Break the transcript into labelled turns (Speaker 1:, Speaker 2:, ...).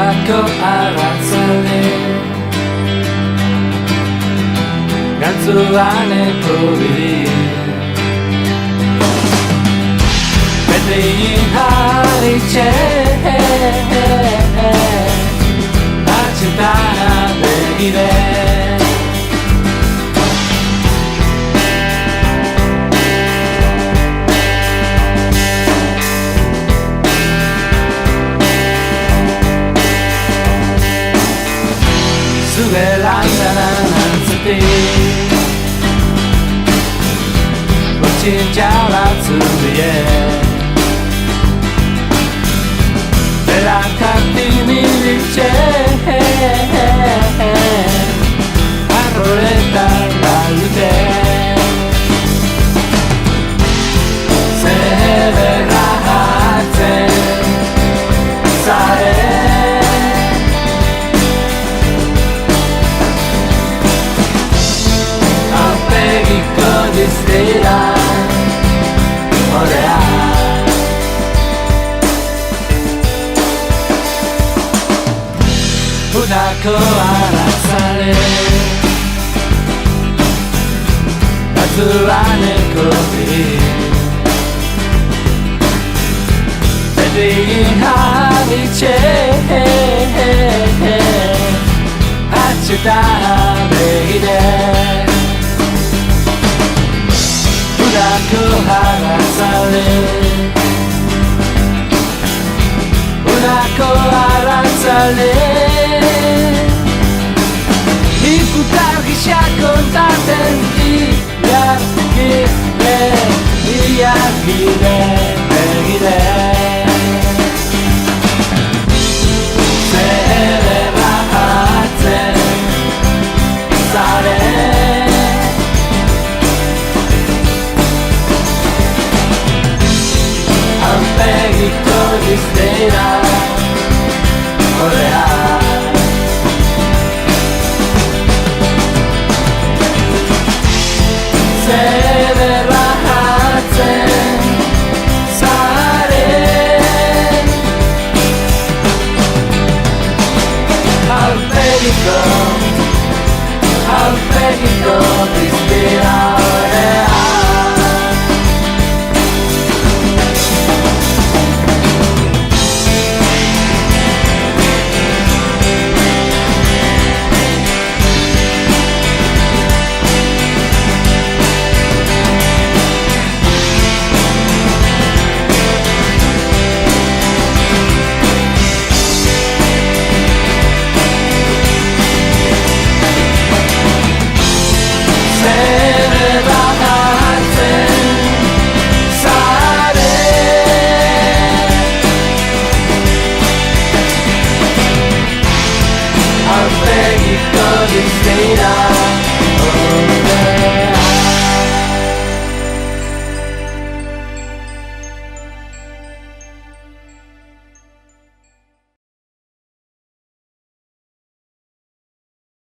Speaker 1: Udako arratzalde Gantzuaneko bidi Betein haritxe Atxetana begire Zure lanzaran antzetik Botxin txabatzu die Berak artimiritxe Arroretan galdute Zederra hartzen Zare Diztira Orea Udako arratzale Batzuaneko biri Betein haritxe Atxetana begire Udako arratzale Udako arratzale Ikutar gisa kontaten Iargire begire Zederra hartzen Zare Aurpegiko diztera Orea Zederra hartzen Zare Aurpegiko